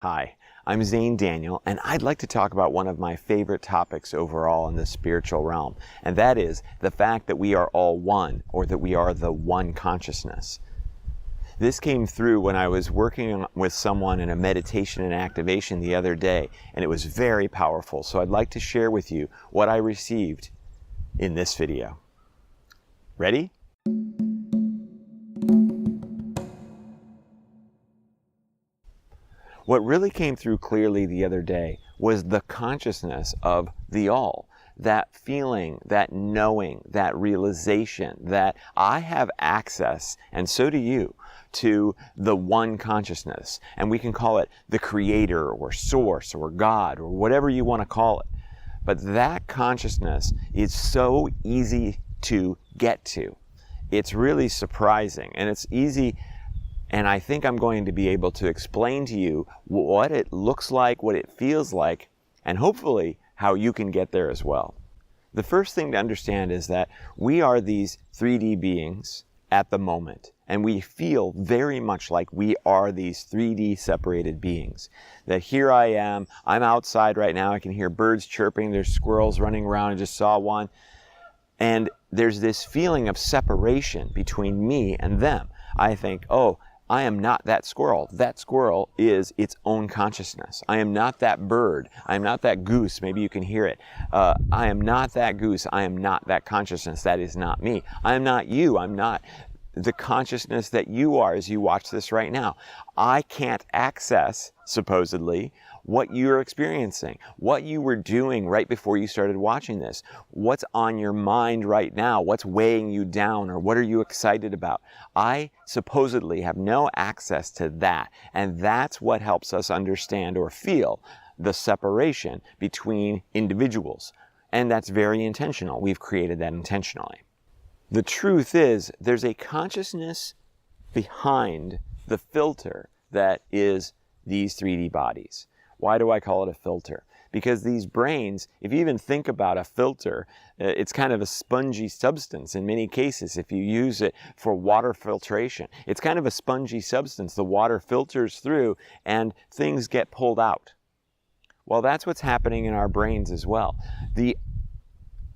Hi, I'm Xane Daniel, and I'd like to talk about one of my favorite topics overall in the spiritual realm, and that is the fact that we are all one, or that we are the one consciousness. This came through when I was working with someone in a meditation and activation the other day, and it was very powerful, so I'd like to share with you what I received in this video. Ready? What really came through clearly the other day was the consciousness of the all, that feeling, that knowing, that realization that I have access, and so do you, to the one consciousness. And we can call it the creator or source or God or whatever you want to call it. But that consciousness is so easy to get to. It's really surprising, and it's easy. And I think I'm going to be able to explain to you what it looks like, what it feels like, and hopefully how you can get there as well. The first thing to understand is that we are these 3D beings at the moment, and we feel very much like we are these 3D separated beings. That here I am, I'm outside right now, I can hear birds chirping, there's squirrels running around, I just saw one. And there's this feeling of separation between me and them. I think, oh, I am not that squirrel. That squirrel is its own consciousness. I am not that bird. I am not that goose. Maybe you can hear it. I am not that goose. I am not that consciousness. That is not me. I am not you. I'm not the consciousness that you are as you watch this right now. I can't access, supposedly, what you're experiencing, what you were doing right before you started watching this, what's on your mind right now, what's weighing you down, or what are you excited about. I supposedly have no access to that, and that's what helps us understand or feel the separation between individuals. And that's very intentional. We've created that intentionally. The truth is, there's a consciousness behind the filter that is these 3D bodies. Why do I call it a filter? Because these brains, if you even think about a filter, it's kind of a spongy substance in many cases if you use it for water filtration. It's kind of a spongy substance. The water filters through and things get pulled out. Well, that's what's happening in our brains as well. The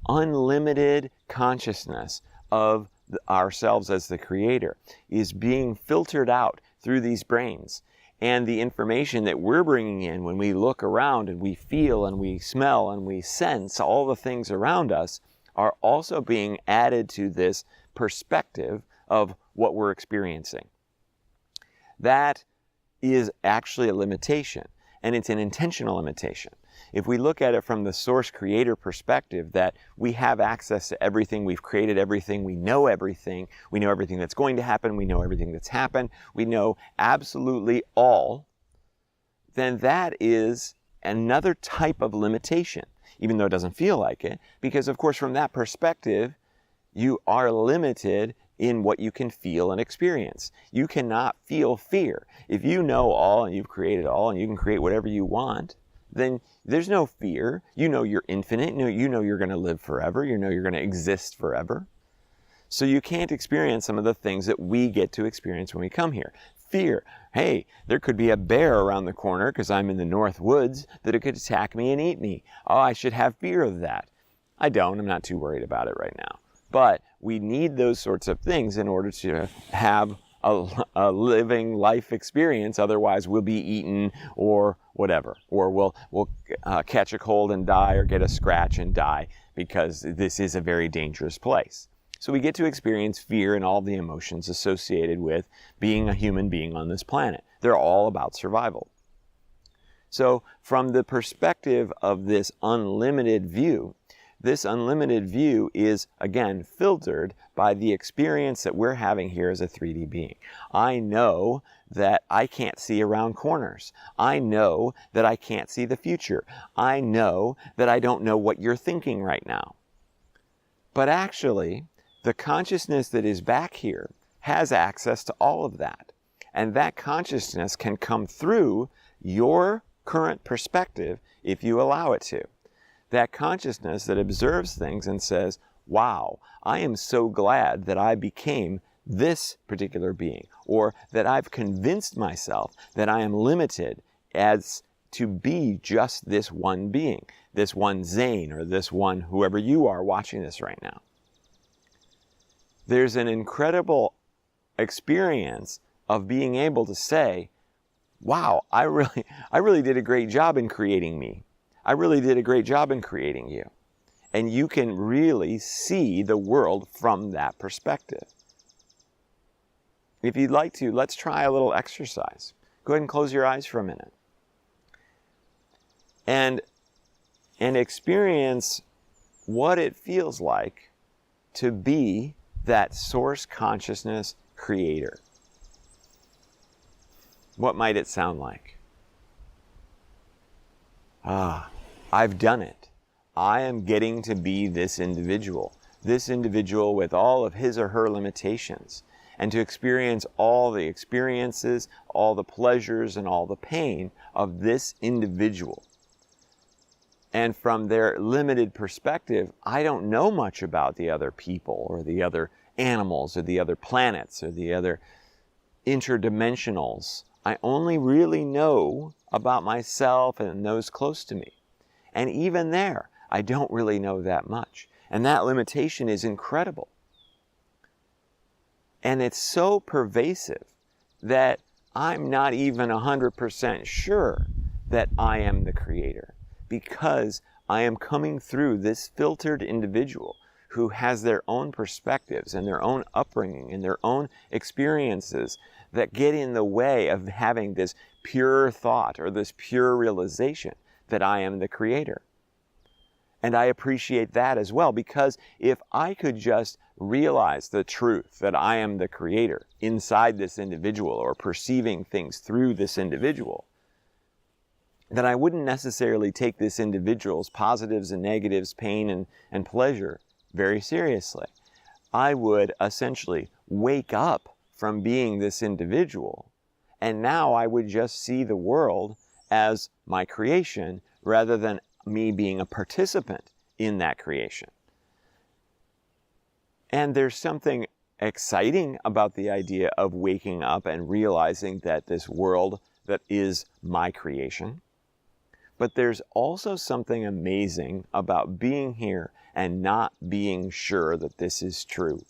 unlimited consciousness of ourselves as the creator is being filtered out through these brains. And the information that we're bringing in when we look around and we feel and we smell and we sense all the things around us are also being added to this perspective of what we're experiencing. That is actually a limitation, and it's an intentional limitation. If we look at it from the source creator perspective, that we have access to everything, we've created everything, we know everything that's going to happen, we know everything that's happened, we know absolutely all, then that is another type of limitation, even though it doesn't feel like it, because of course from that perspective, you are limited in what you can feel and experience. You cannot feel fear. If you know all and you've created all and you can create whatever you want, then there's no fear. You know you're infinite. You know you're going to live forever. You know you're going to exist forever. So you can't experience some of the things that we get to experience when we come here. Fear. Hey, there could be a bear around the corner because I'm in the North Woods that it could attack me and eat me. Oh, I should have fear of that. I don't. I'm not too worried about it right now. But we need those sorts of things in order to have a living life experience. Otherwise we'll be eaten or whatever, or we'll catch a cold and die, or get a scratch and die, because this is a very dangerous place. So we get to experience fear and all the emotions associated with being a human being on this planet. They're all about survival. So from the perspective of this unlimited view, this unlimited view is, again, filtered by the experience that we're having here as a 3D being. I know that I can't see around corners. I know that I can't see the future. I know that I don't know what you're thinking right now. But actually, the consciousness that is back here has access to all of that. And that consciousness can come through your current perspective if you allow it to. That consciousness that observes things and says, wow, I am so glad that I became this particular being, or that I've convinced myself that I am limited as to be just this one being, this one Xane, or this one whoever you are watching this right now. There's an incredible experience of being able to say, wow, I really did a great job in creating me. I really did a great job in creating you. And you can really see the world from that perspective. If you'd like to, let's try a little exercise. Go ahead and close your eyes for a minute. And experience what it feels like to be that source consciousness creator. What might it sound like? I've done it. I am getting to be this individual with all of his or her limitations, and to experience all the experiences, all the pleasures, and all the pain of this individual. And from their limited perspective, I don't know much about the other people, or the other animals, or the other planets, or the other interdimensionals. I only really know about myself and those close to me. And even there, I don't really know that much. And that limitation is incredible. And it's so pervasive that I'm not even 100% sure that I am the creator, because I am coming through this filtered individual who has their own perspectives and their own upbringing and their own experiences that get in the way of having this pure thought or this pure realization that I am the creator. And I appreciate that as well, because if I could just realize the truth that I am the creator inside this individual, or perceiving things through this individual, then I wouldn't necessarily take this individual's positives and negatives, pain and pleasure very seriously. I would essentially wake up from being this individual, and now I would just see the world as my creation rather than me being a participant in that creation. And there's something exciting about the idea of waking up and realizing that this world that is my creation. But there's also something amazing about being here and not being sure that this is true.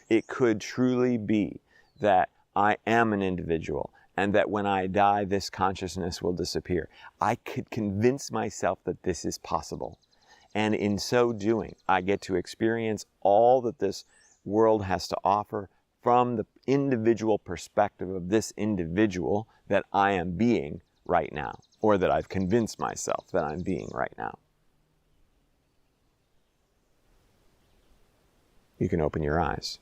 It could truly be that I am an individual, and that when I die, this consciousness will disappear. I could convince myself that this is possible. And in so doing, I get to experience all that this world has to offer from the individual perspective of this individual that I am being right now, or that I've convinced myself that I'm being right now. You can open your eyes.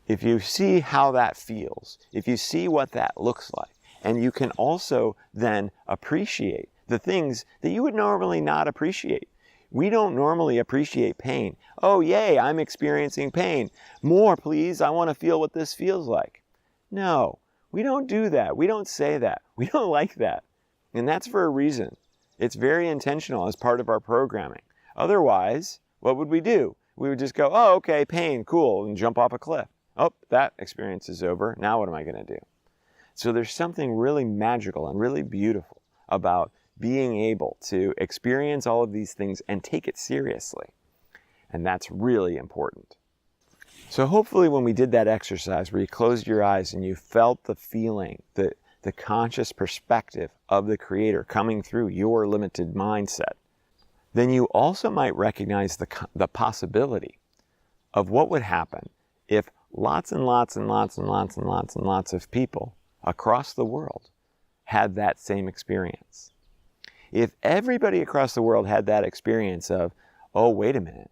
If you see how that feels, if you see what that looks like, and you can also then appreciate the things that you would normally not appreciate. We don't normally appreciate pain. Oh, yay, I'm experiencing pain. More, please. I want to feel what this feels like. No, we don't do that. We don't say that. We don't like that. And that's for a reason. It's very intentional as part of our programming. Otherwise, what would we do? We would just go, oh, okay, pain, cool, and jump off a cliff. Oh, that experience is over. Now what am I going to do? So there's something really magical and really beautiful about being able to experience all of these things and take it seriously. And that's really important. So hopefully when we did that exercise where you closed your eyes and you felt the feeling, the conscious perspective of the creator coming through your limited mindset, then you also might recognize the possibility of what would happen if lots and lots and lots and lots and lots and lots of people across the world had that same experience. If everybody across the world had that experience of, oh, wait a minute,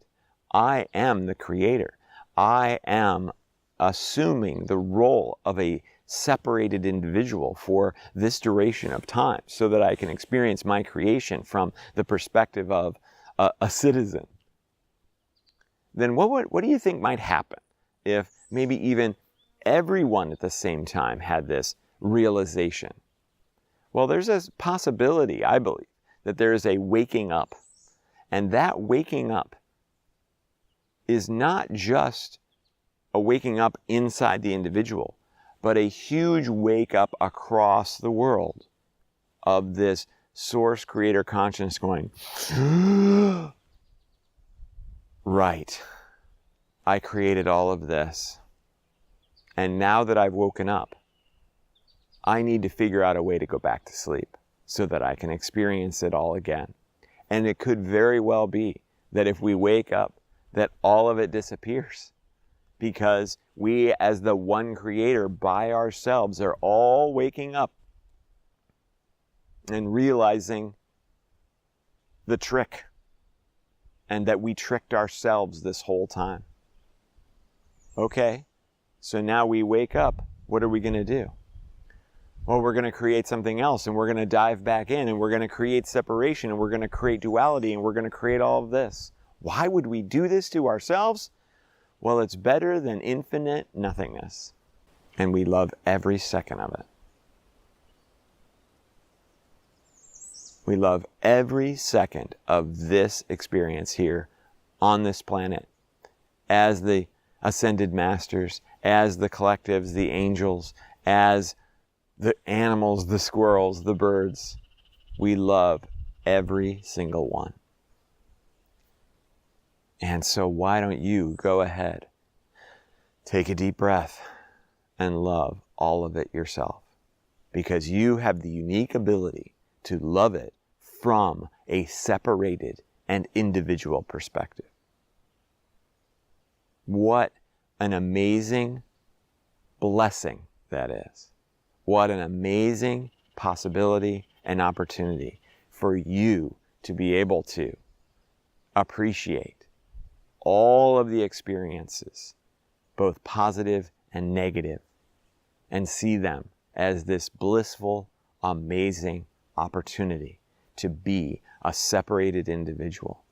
I am the creator. I am assuming the role of a separated individual for this duration of time so that I can experience my creation from the perspective of a citizen. Then what do you think might happen if maybe even everyone at the same time had this realization? Well, there's a possibility, I believe, that there is a waking up. And that waking up is not just a waking up inside the individual, but a huge wake up across the world of this source creator consciousness going, right, I created all of this. And now that I've woken up, I need to figure out a way to go back to sleep so that I can experience it all again. And it could very well be that if we wake up, that all of it disappears, because we as the one creator by ourselves are all waking up and realizing the trick, and that we tricked ourselves this whole time. Okay, so now we wake up, what are we going to do? Well, we're going to create something else, and we're going to dive back in, and we're going to create separation, and we're going to create duality, and we're going to create all of this. Why would we do this to ourselves? Well, it's better than infinite nothingness, and we love every second of it. We love every second of this experience here on this planet as the ascended masters, as the collectives, the angels, as the animals, the squirrels, the birds. We love every single one. And so why don't you go ahead, take a deep breath, and love all of it yourself? Because you have the unique ability to love it from a separated and individual perspective. What an amazing blessing that is. What an amazing possibility and opportunity for you to be able to appreciate all of the experiences, both positive and negative, and see them as this blissful, amazing opportunity to be a separated individual.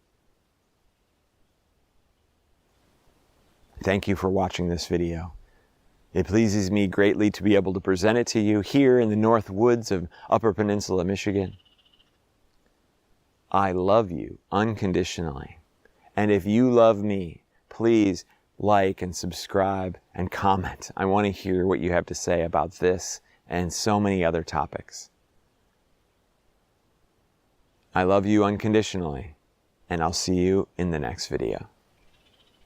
Thank you for watching this video. It pleases me greatly to be able to present it to you here in the North Woods of Upper Peninsula, Michigan. I love you unconditionally. And if you love me, please like and subscribe and comment. I want to hear what you have to say about this and so many other topics. I love you unconditionally, and I'll see you in the next video.